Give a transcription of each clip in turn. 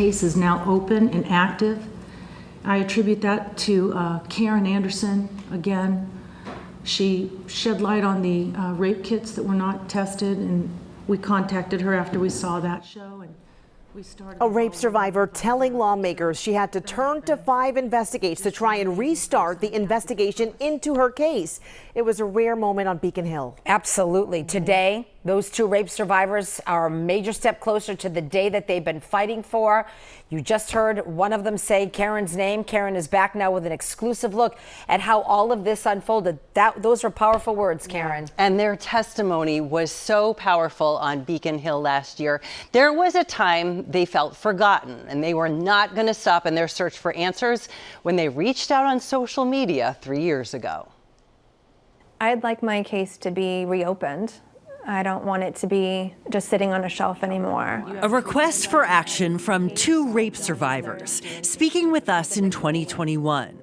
case is now open and active. I attribute that to Karen Anderson again. She shed light on the rape kits that were not tested, and we contacted her after we saw that show, and we started. A rape survivor telling lawmakers she had to turn to 5 investigates to try and restart the investigation into her case. It was a rare moment on Beacon Hill. Absolutely. Today, those 2 rape survivors are a major step closer to the day that they've been fighting for. You just heard one of them say Karen's name. Karen is back now with an exclusive look at how all of this unfolded. Those are powerful words, Karen. And their testimony was so powerful on Beacon Hill last year. There was a time they felt forgotten, and they were not going to stop in their search for answers when they reached out on social media 3 years ago. I'd like my case to be reopened. I don't want it to be just sitting on a shelf anymore. A request for action from 2 rape survivors speaking with us in 2021.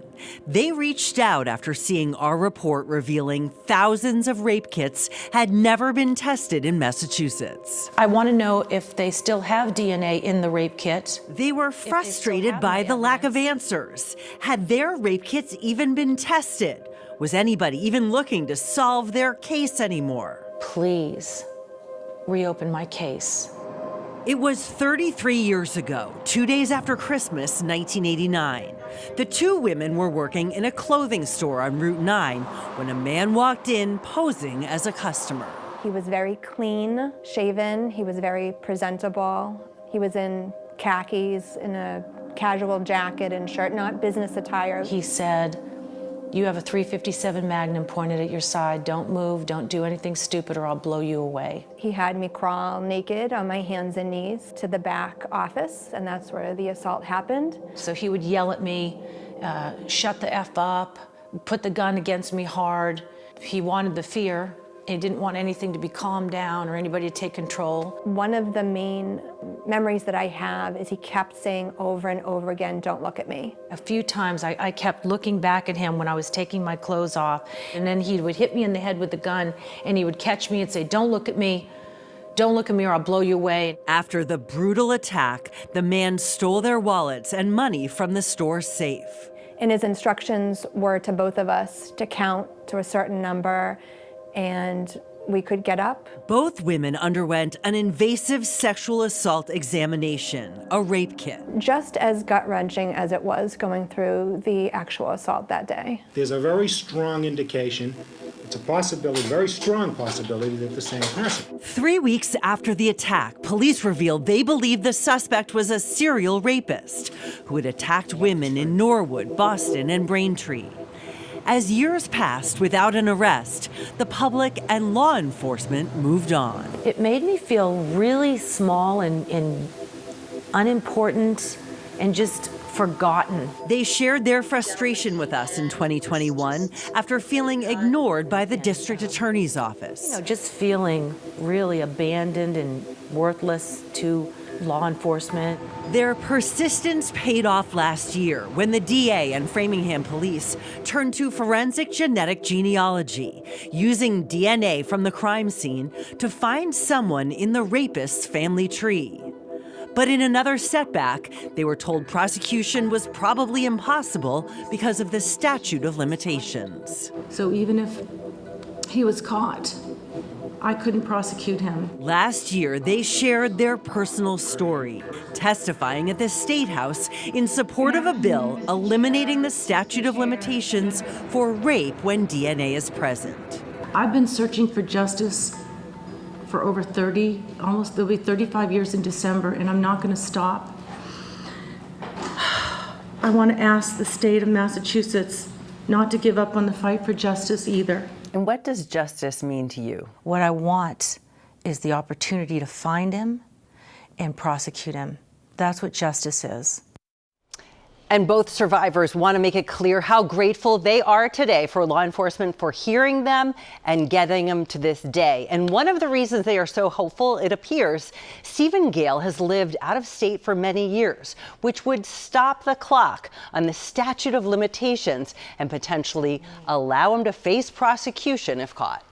They reached out after seeing our report revealing thousands of rape kits had never been tested in Massachusetts. I want to know if they still have DNA in the rape kit. They were frustrated by the lack of answers. Had their rape kits even been tested? Was anybody even looking to solve their case anymore? Please reopen my case. It was 33 years ago, 2 days after Christmas, 1989. The 2 women were working in a clothing store on Route 9 when a man walked in posing as a customer. He was very clean shaven. He was very presentable. He was in khakis, in a casual jacket and shirt, not business attire. He said, "You have a .357 Magnum pointed at your side. Don't move, don't do anything stupid or I'll blow you away." He had me crawl naked on my hands and knees to the back office, and that's where the assault happened. So he would yell at me, shut the F up, put the gun against me hard. He wanted the fear. He didn't want anything to be calmed down or anybody to take control. One of the main memories that I have is he kept saying over and over again, "Don't look at me." A few times I kept looking back at him when I was taking my clothes off, and then he would hit me in the head with the gun, and he would catch me and say, "Don't look at me. Don't look at me or I'll blow you away." After the brutal attack, the man stole their wallets and money from the store safe. And his instructions were to both of us to count to a certain number, and we could get up. Both women underwent an invasive sexual assault examination, a rape kit. Just as gut-wrenching as it was going through the actual assault that day. There's a very strong indication, it's a possibility, very strong possibility that the same person. 3 weeks after the attack, police revealed they believed the suspect was a serial rapist who had attacked women in Norwood, Boston, and Braintree. As years passed without an arrest, the public and law enforcement moved on. It made me feel really small and unimportant and just forgotten. They shared their frustration with us in 2021 after feeling ignored by the district attorney's office. Just feeling really abandoned and worthless to law enforcement. Their persistence paid off last year when the DA and Framingham police turned to forensic genetic genealogy, using DNA from the crime scene to find someone in the rapist's family tree. But in another setback, they were told prosecution was probably impossible because of the statute of limitations. So even if he was caught, I couldn't prosecute him. Last year, they shared their personal story, testifying at the State House in support of a bill eliminating the statute of limitations for rape when DNA is present. I've been searching for justice for over 30, almost, there'll be 35 years in December, and I'm not going to stop. I want to ask the state of Massachusetts not to give up on the fight for justice either. And what does justice mean to you? What I want is the opportunity to find him and prosecute him. That's what justice is. And both survivors want to make it clear how grateful they are today for law enforcement for hearing them and getting them to this day. And one of the reasons they are so hopeful, it appears, Stephen Gale has lived out of state for many years, which would stop the clock on the statute of limitations and potentially allow him to face prosecution if caught.